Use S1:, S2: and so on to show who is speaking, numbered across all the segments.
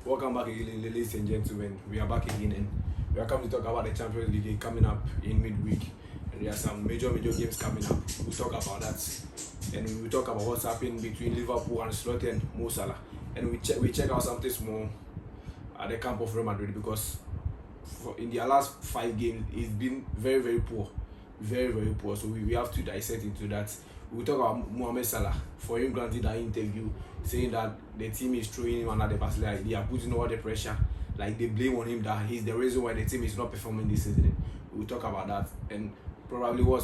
S1: Welcome back again, ladies and gentlemen. We are back again, and we are coming to talk about the Champions League coming up in midweek. And there are some major games coming up. We'll talk about that, and we will talk about what's happening between Liverpool and Slot and Mo Salah. And we check out something small at the camp of Real Madrid because in their last 5 games, it's been very poor, very poor. So we have to dissect into that. We'll talk about Mohamed Salah for him granting that interview saying that the team is throwing him under the bus, like they are putting all the pressure, like they blame on him that he's the reason why the team is not performing this season. We'll talk about that and probably what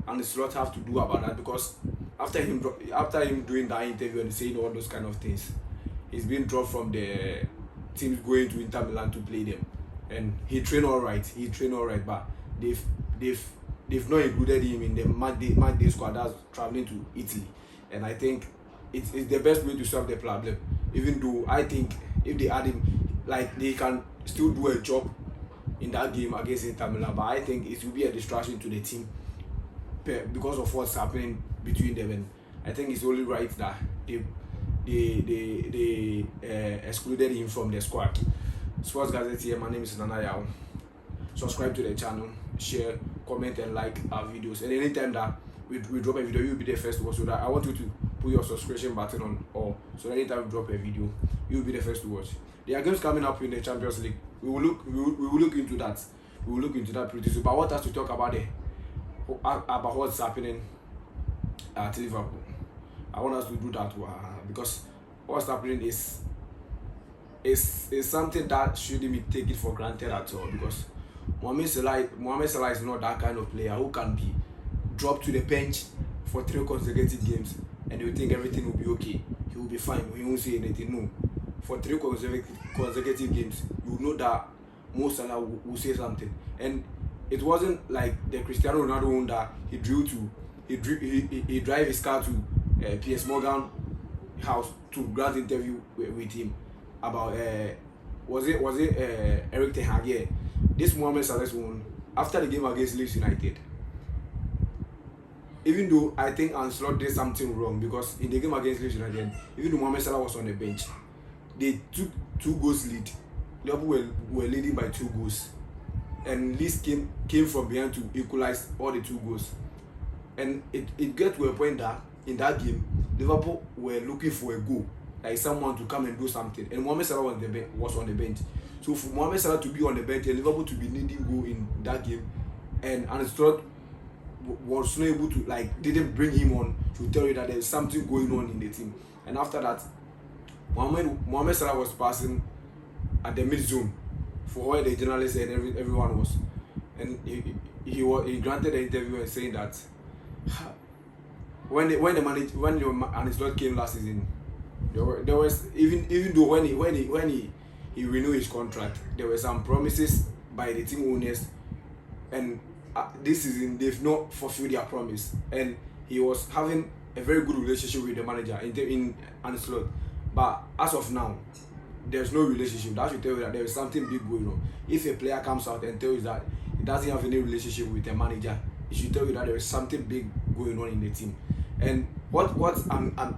S1: and the slot have to do about that because after him doing that interview and saying all those kind of things, he's been dropped from the teams going to Inter Milan to play them, and he trained all right, but they've not included him in the match day squad that's traveling to Italy, and I think it's the best way to solve the problem. Even though I think if they add him, like they can still do a job in that game against Inter Milan, but I think it will be a distraction to the team because of what's happening between them, and I think it's only right that they excluded him from the squad. Sports Gazette here, my name is Nana Yao. Subscribe to the channel, share, comment and like our videos, and anytime that we drop a video, you'll be the first to watch. So that I want you to put your subscription button on all, so that anytime we drop a video, you'll be the first to watch. There are games coming up in the Champions League. We will look into that. We will look into that pretty soon. But I want us to talk about what's happening at Liverpool. I want us to do that because what's happening is something that shouldn't be taken for granted at all, because Mohamed Salah is not that kind of player who can be dropped to the bench for 3 consecutive games and you think everything will be okay. He will be fine. He won't say anything. No. For 3 consecutive games, you know that Mo Salah will say something. And it wasn't like the Cristiano Ronaldo one that he drive his car to PS Morgan house to grant interview with him about was it Eric Ten Hag? Yeah. This Mohamed Salah's one after the game against Leeds United. Even though I think Ancelotti did something wrong, because in the game against Leeds United, even though Mohamed Salah was on the bench, they took 2 goals lead. Liverpool were leading by 2 goals, and Leeds came from behind to equalize all the 2 goals. And it got to a point that in that game, Liverpool were looking for a goal, like someone to come and do something, and Mohamed Salah was on the bench. So for Mohamed Salah to be on the bench and Liverpool to be needing goal in that game, and Ancelotti was not able to, like, didn't bring him on to tell you that there's something going on in the team. And after that, Mohamed Salah was passing at the mid zone for where the journalists and everyone was, and he granted the interview and saying that when Ancelotti came last season, there was even though when he renewed his contract, there were some promises by the team owners, and this season they've not fulfilled their promise, and he was having a very good relationship with the manager in Ancelotti. But as of now, there's no relationship. That should tell you that there is something big going on. If a player comes out and tells you that he doesn't have any relationship with the manager, it should tell you that there is something big going on in the team. And what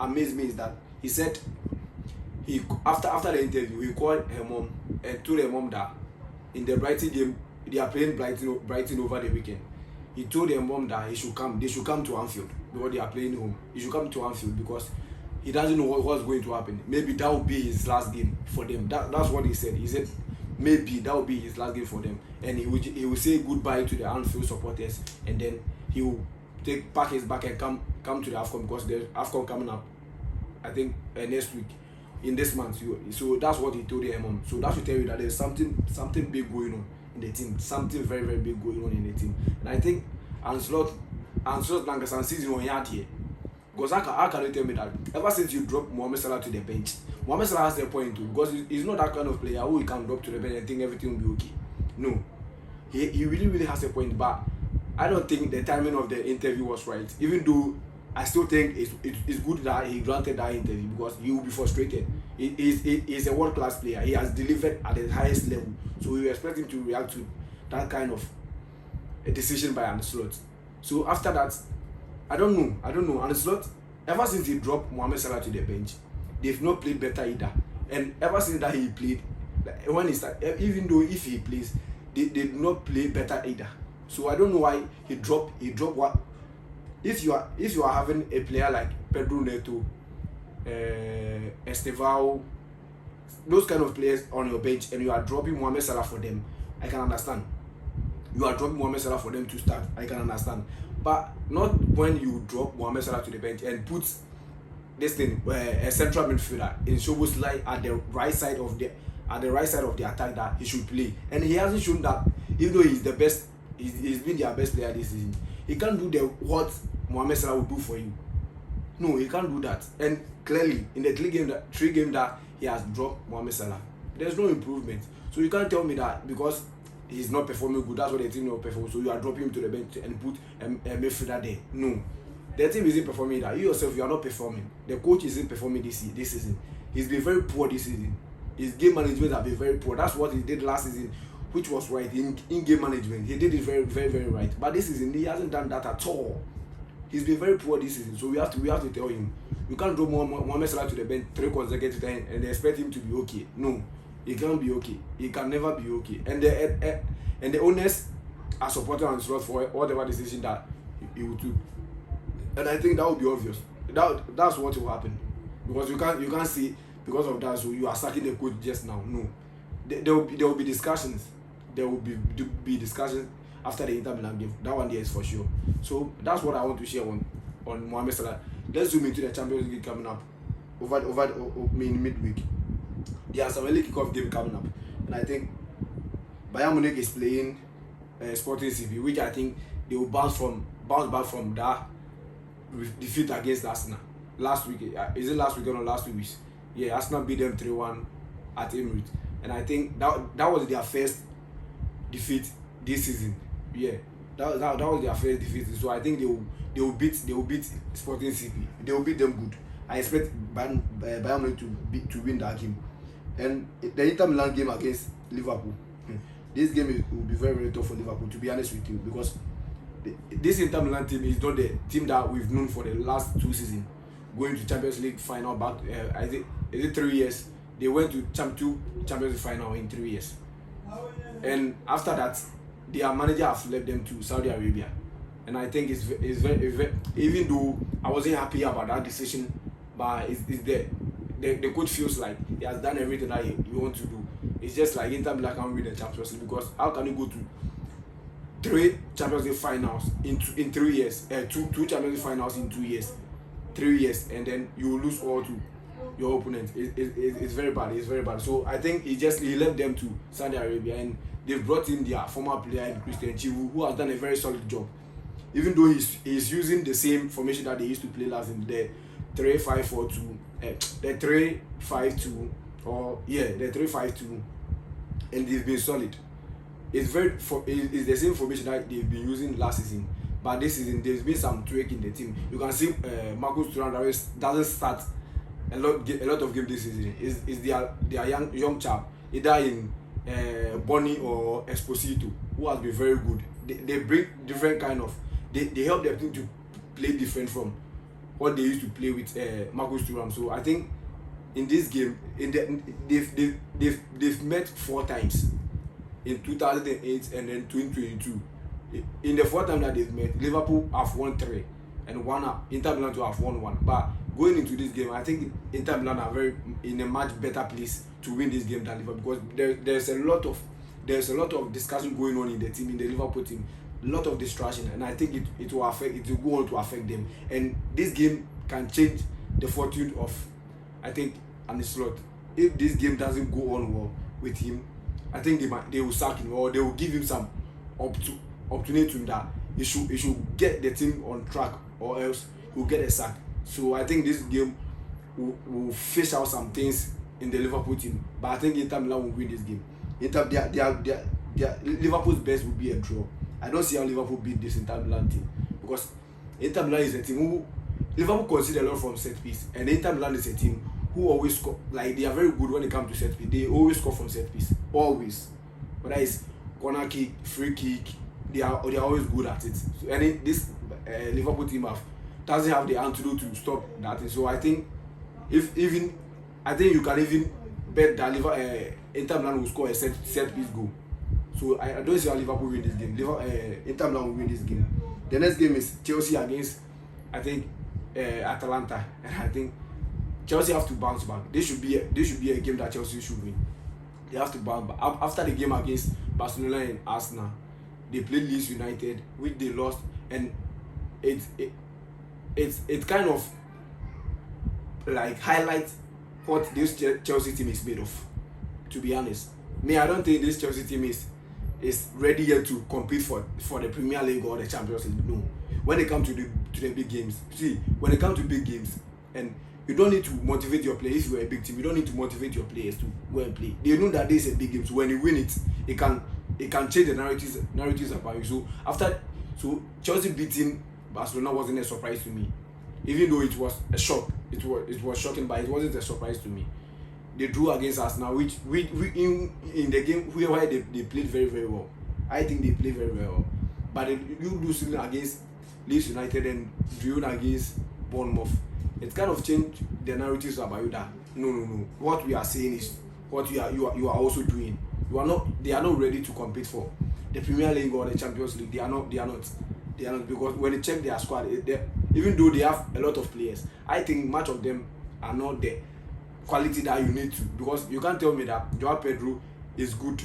S1: amazed me is that he said after the interview, he called her mom and told her mom that in the Brighton game, they are playing Brighton over the weekend. He told her mom that they should come to Anfield because they are playing home. He should come to Anfield because he doesn't know what's going to happen. Maybe that will be his last game for them. That's what he said. He said maybe that will be his last game for them, and he will say goodbye to the Anfield supporters, and then he will pack his bag and come to the AFCON, because there's AFCON coming up, I think next week, in this month. So that's what he told her mom. So that should tell you that there's something big going on in the team, something very big going on in the team. And I think Ancelotti Lancaster season on yard here, because how can you tell me that ever since you dropped Mohamed Salah to the bench, Mohamed Salah has a point too, because he's not that kind of player who you can drop to the bench and think everything will be okay. No, he really has a point, but I don't think the timing of the interview was right. Even though I still think it's good that he granted that interview, because he will be frustrated. He's a world-class player. He has delivered at the highest level, so we expect him to react to that kind of a decision by Ancelotti. So after that, I don't know. Ancelotti, ever since he dropped Mohamed Salah to the bench, they've not played better either. And ever since that he played, when he started, even though if he plays, they did not play better either. So I don't know why he dropped what. If you are having a player like Pedro Neto, Estevao, those kind of players on your bench, and you are dropping Mohamed Salah for them, I can understand. You are dropping Mohamed Salah for them to start, I can understand. But not when you drop Mohamed Salah to the bench and put this thing a central midfielder in Szoboszlai at the right side of the attack that he should play. And he hasn't shown that, even though he's the best, he's been their best player this season. He can't do what Mohamed Salah will do for you. No, he can't do that. And clearly, in the three games that he has dropped Mohamed Salah, there's no improvement. So you can't tell me that because he's not performing good, that's what the team not perform. So you are dropping him to the bench and put a midfielder there. No, the team isn't performing that. You yourself, you are not performing. The coach isn't performing this season. He's been very poor this season. His game management has been very poor. That's what he did last season, which was right in game management. He did it very, very, very right. But this season, he hasn't done that at all. He's been very poor this season. So we have to tell him, you can't drop Mohamed Salah to the bench 3 consecutive times and expect him to be okay. No, he can't be okay. He can never be okay. And the owners are supporting on slot for whatever decision that he will do. And I think that will be obvious. That's what will happen, because you can't see because of that. So you are sacking the coach just now. No, there will be discussions. There will be discussions after the Inter Milan game. That one there is for sure. So that's what I want to share on Mohamed Salah. Let's zoom into the Champions League coming up over midweek. There are some early kickoff game coming up, and I think Bayern Munich is playing Sporting CP, which I think they will bounce back from that defeat against Arsenal last week. Is it last week or last 2 weeks? Yeah, Arsenal beat them 3-1 at Emirates, and I think that was their first defeat this season. Yeah, that was their first defeat. So I think they will beat Sporting CP. They will beat them good. I expect Bayern Munich to win that game. And the Inter Milan game against Liverpool, this game will be very, very tough for Liverpool, to be honest with you, because this Inter Milan team is not the team that we've known for the last 2 seasons, going to Champions League final back. I think is it 3 years? They went to Champions League final in 3 years, and after that, their manager has led them to Saudi Arabia, and I think it's very, even though I wasn't happy about that decision, but it's there. The coach feels like he has done everything that he wants to do. It's just like Inter Milan can't win the Champions League, because how can you go to 3 Champions League finals in 3 years, 2 Champions League finals in 2 years, 3 years, and then you lose all to your opponent? It's very bad. It's very bad. So I think he left them to Saudi Arabia, and they've brought in their former player Christian Chivu, who has done a very solid job. Even though he's using the same formation that they used to play last in the 3-5-4-2, the 3-5-2, or the 3-5-2, and they've been solid. It's the same formation that they've been using last season, but this season there's been some tweak in the team. You can see Marcus Thuram doesn't start a lot of games this season. Is their young chap, either in Bonny or Esposito, who has been very good. They bring different kind of, they help their team to play different from what they used to play with Marcus Thuram. So I think in this game, they've met 4 times in 2008 and then 2022. In the 4th time that they've met, Liverpool have won 3 and Inter Milan to have won 1. But going into this game, I think Inter Milan are in a much better place to win this game than Liverpool, because there's a lot of discussion going on in the team, in the Liverpool team, a lot of distraction, and I think it will go on to affect them. And this game can change the fortune of, I think, Arne Slot. If this game doesn't go on well with him, I think they will sack him, or they will give him some opportunity that he should get the team on track, or else he will get a sack. So I think this game will fish out some things in the Liverpool team, but I think Inter Milan will win this game. Liverpool's best will be a draw. I don't see how Liverpool beat this Inter Milan team, because Inter Milan is a team who Liverpool concede a lot from set piece, and Inter Milan is a team who always score. Like, they are very good when it comes to set piece. They always score from set piece, always. Whether it's corner kick, free kick, they are always good at it. So, and this Liverpool team doesn't have the antidote to stop that. So I think you can even bet that Inter Milan will score a set piece goal. So I don't see how Liverpool win this game. Inter Milan will win this game. The next game is Chelsea against, I think, Atalanta, and I think Chelsea have to bounce back. This should be a game that Chelsea should win. They have to bounce back. After the game against Barcelona and Arsenal, they played Leeds United, which they lost, and it kind of like highlights what this Chelsea team is made of. To be honest, I don't think this Chelsea team is ready yet to compete for the Premier League or the Champions League. No, when it comes to the big games, when it comes to big games, and you don't need to motivate your players. If you are a big team, you don't need to motivate your players to go and play. They know that this is a big game, so when you win it, it can change the narratives about you. So Chelsea beating Barcelona wasn't a surprise to me, even though it was a shock. It was shocking, but it wasn't a surprise to me. They drew against Arsenal, which we in the game where they played very, very well. I think they played very, very well. But you losing against Leeds United and drew against Bournemouth, it kind of changed the narratives about you that no. What we are saying is what you are also doing. They are not ready to compete for the Premier League or the Champions League. They are not because when you check their squad, even though they have a lot of players, I think much of them are not the quality that you need to, because you can't tell me that Joao Pedro is good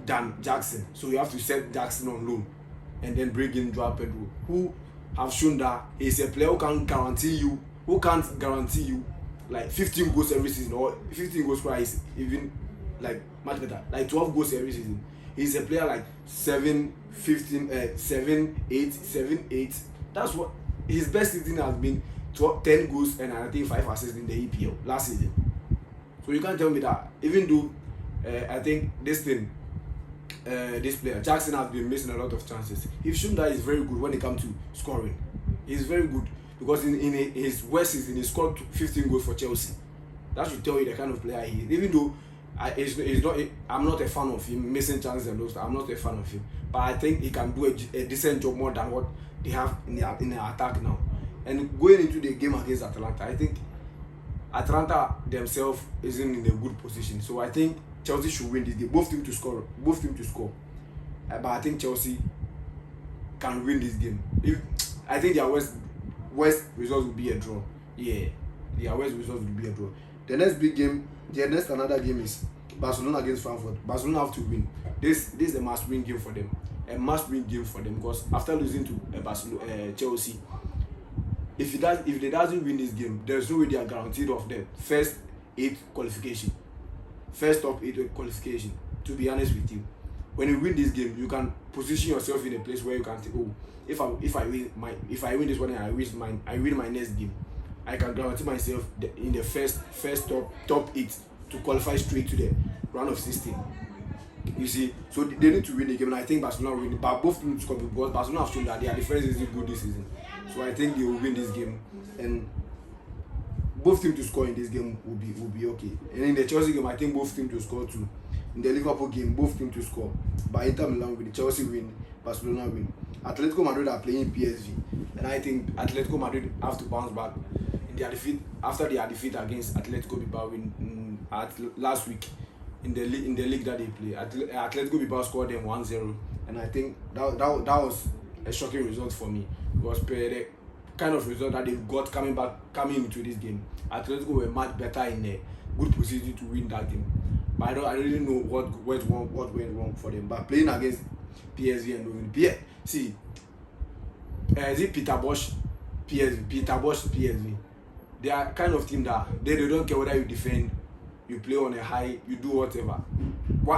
S1: than Jackson, so you have to set Jackson on loan and then bring in Joao Pedro, who have shown that he's a player who can't guarantee you like 15 goals every season, or 15 goals price, even like much better, like 12 goals every season. He's a player like 7, 8. That's what his best season has been. 10 goals and I think 5 assists in the EPL last season. So you can't tell me that, even though I think this player Jackson has been missing a lot of chances, he's shown that he's very good when it comes to scoring. He's very good, because in his worst season he scored 15 goals for Chelsea. That should tell you the kind of player he is. Even though I'm not a fan of him missing chances and those. I'm not a fan of him, but I think he can do a decent job more than what they have in the attack now. And going into the game against Atalanta, I think Atalanta themselves isn't in a good position. So I think Chelsea should win this game. Both teams to score. But I think Chelsea can win this game. I think their worst result will be a draw. Yeah, their worst result will be a draw. The next another game is Barcelona against Frankfurt. Barcelona have to win. This is a must-win game for them. A must-win game for them, because after losing to Chelsea, if they doesn't win this game, there's no way they are guaranteed of the first top 8 qualification. To be honest with you, when you win this game, you can position yourself in a place where you can think, oh, if I win this one and I win my next game, I can guarantee myself in the first top 8 to qualify straight to the round of 16. You see, so they need to win the game, and I think Barcelona will win it. But both teams compete, because Barcelona have shown that their defense isn't good this season. So I think they will win this game, and both teams to score in this game will be okay. And in the Chelsea game, I think both teams to score too. In the Liverpool game, both teams to score. But Inter Milan win, Chelsea win, Barcelona win. Atletico Madrid are playing PSV, and I think Atletico Madrid have to bounce back in their defeat after their defeat against Atletico Bilbao last week in the league that they play. Atletico Bilbao scored them 1-0, and I think that was a shocking result for me, because the kind of result that they've got coming into this game, Atletico were much better in a good position to win that game. But I don't really know what went wrong for them. But playing against PSV and winning, is it Peter Bosz PSV? They are kind of team that they don't care whether you defend, you play on a high, you do whatever.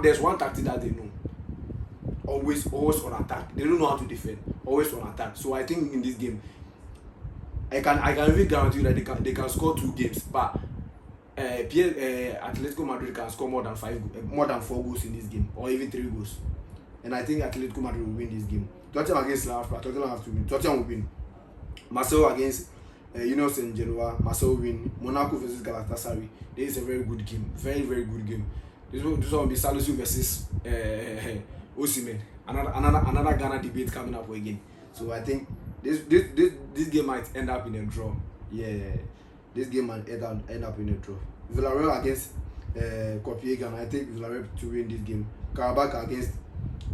S1: There's one tactic that they know. Always on attack. They don't know how to defend. Always on attack. So I think in this game, I can really guarantee you that they can score 2 games. But Atletico Madrid can score more than 4 goals in this game, or even 3 goals. And I think Atletico Madrid will win this game. Tottenham against Liverpool, Tottenham have to win. Tottenham will win. Marseille against Union Saint-Genoa, Marseille will win. Monaco versus Galatasaray. This is a very good game. Very, very good game. This one will be Salisu versus Osimhen. Another Ghana debate coming up again. So I think this game might end up in a draw. Yeah, this game might end up in a draw. Villarreal against Copenhagen. I think Villarreal to win this game. Karabakh against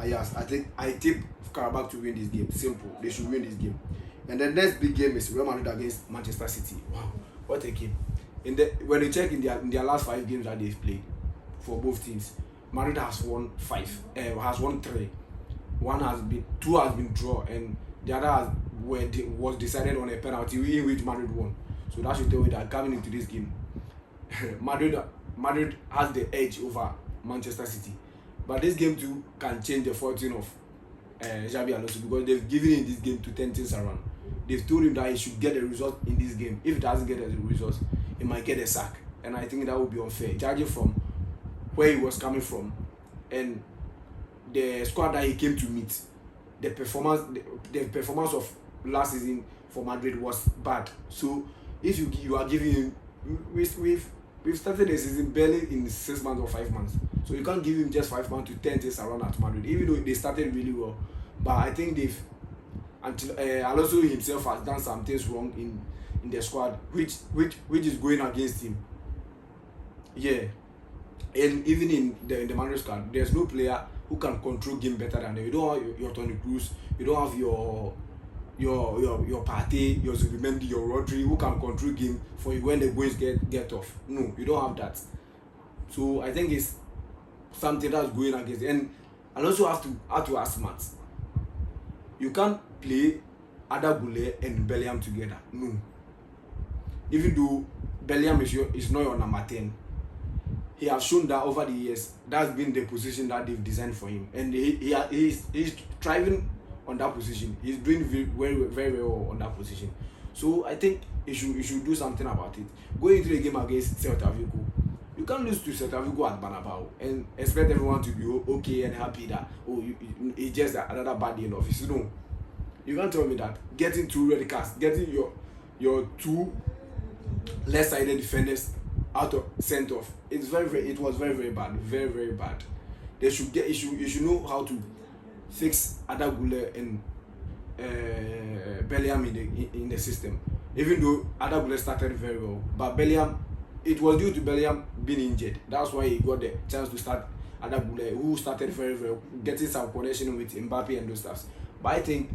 S1: Ajax. I tip Karabakh to win this game. Simple. They should win this game. And the next big game is Real Madrid against Manchester City. Wow, what a game! When you check in their last 5 games that they've played for both teams, Madrid has won 5, has won 3. 2 has been draw, and the other was decided on a penalty in which Madrid won. So that should tell you that coming into this game, Madrid has the edge over Manchester City. But this game too can change the fortune of Xabi Alonso, because they've given him this game to turn things around. They've told him that he should get a result in this game. If he doesn't get a result, he might get a sack, and I think that would be unfair, judging from where he was coming from and the squad that he came to meet. The performance of last season for Madrid was bad. So if you are giving him, we've started the season barely in 6 months or 5 months, so you can't give him just 5 months to turn things around at Madrid, even though they started really well. But I think Alonso himself has done some things wrong in the squad, which is going against him. Yeah, and even in the Madrid squad, there's no player who can control game better than them. You don't have your Toni Kroos, you don't have your Partey, your Zubimendi, your Rodri, who can control game for you when the boys get off. No, you don't have that. So I think it's something that's going against it. And also have to ask smart. You can't play Ada Goulet and Bellingham together. No. Even though Bellingham is not your number 10, he has shown that over the years that's been the position that they've designed for him, and he's thriving on that position. He's doing very well on that position. So I think he should do something about it. Going into the game against Celta Vigo, you can't lose to Celta Vigo at Bernabeu and expect everyone to be okay and happy that it's just another bad day in office. No, you can't tell me that getting 2 red cards, getting your 2 left-sided defenders out of sent off. It was very bad, very bad. You should know how to fix Ada Goulet and Bellingham in the system. Even though Ada Goulet started very well, but Bellingham, it was due to Bellingham being injured. That's why he got the chance to start Ada Goulet, who started very well, getting some connection with Mbappe and those stuff. But I think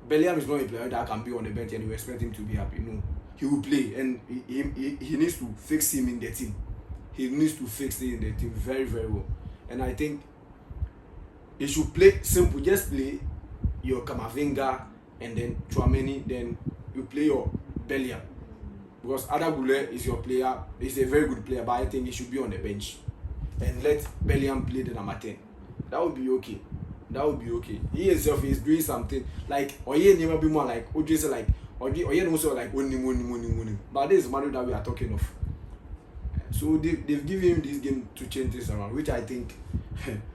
S1: Bellingham is not a player that can be on the bench and you expect him to be happy. No. He will play, and he needs to fix him in the team. He needs to fix him in the team very well. And I think he should play simple. Just play your Camavinga and then Tchouaméni, then you play your Bellingham. Because Ada Goulet is your player. He's a very good player, but I think he should be on the bench. And let Bellingham play the number 10. That would be okay. He himself is doing something. Like, Oye never be more like, Oje say like, Oye also like, money. But this is money that we are talking of. So they've given him this game to change this around, which I think,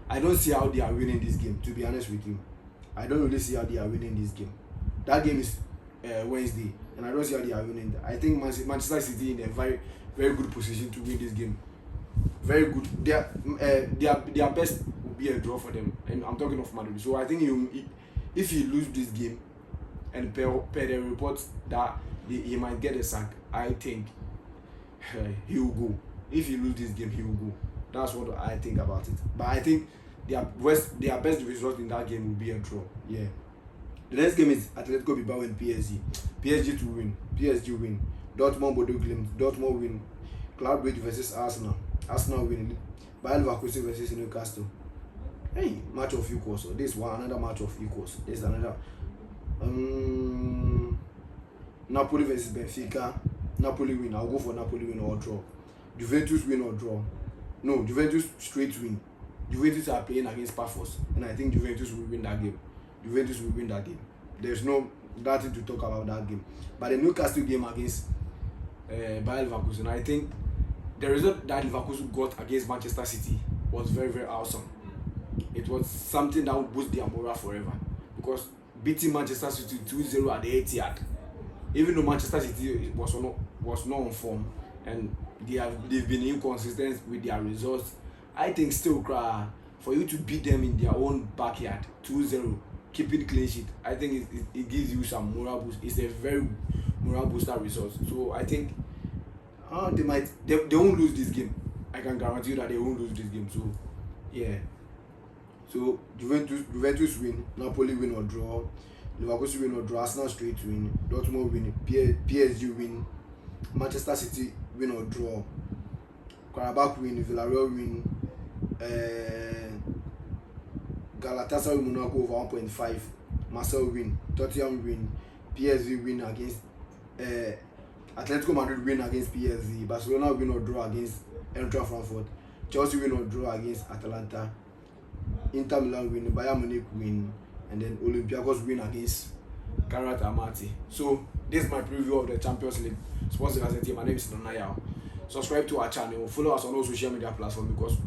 S1: I don't see how they are winning this game, to be honest with you. I don't really see how they are winning this game. That game is Wednesday, and I don't see how they are winning. I think Manchester City in a very good position to win this game. Very good. Their best will be a draw for them, and I'm talking of Madrid. So I think if he lose this game, and per the reports that he might get a sack, I think he will go. If he lose this game, he will go. That's what I think about it. But I think their best result in that game will be a draw. Yeah. The next game is Atletico Bilbao and PSG. PSG to win. PSG win. Dortmund Bodo Glimt. Dortmund win. Cloud Bridge versus Arsenal. Arsenal win. Bayer Leverkusen versus Newcastle. Hey, match of equals. So this one another match of equals. This is another. Napoli versus Benfica. Napoli win. I'll go for Napoli win or draw. Juventus win or draw. No, Juventus straight win. Juventus are playing against Pafos, and I think Juventus will win that game. There's nothing to talk about that game. But the Newcastle game against Bayer Leverkusen, I think the result that Leverkusen got against Manchester City was very awesome. It was something that would boost their morale forever, because beating Manchester City 2-0 at the Etihad, even though Manchester City was not on form and they've been inconsistent with their results, I think still for you to beat them in their own backyard 2-0, keeping clean sheet, I think it gives you some morale boost. It's a very morale booster result. So I think They won't lose this game. I can guarantee you that they won't lose this game. So yeah. So Juventus win, Napoli win or draw, Liverpool win or draw, Arsenal straight win, Dortmund win, PSG win, Manchester City win or draw, Karabakh win, Villarreal win, Galatasaray Monaco over 1.5, Marseille win, Tottenham win, PSV win against Atletico Madrid win against PSV, Barcelona win or draw against Eintracht Frankfurt, Chelsea win or draw against Atalanta, Inter Milan win, Bayern Munich win, and then Olympiacos win against Karat Almaty. So this is my preview of the Champions League Sports Gazette. My name is Nonaya. Subscribe to our channel, follow us on all social media platforms because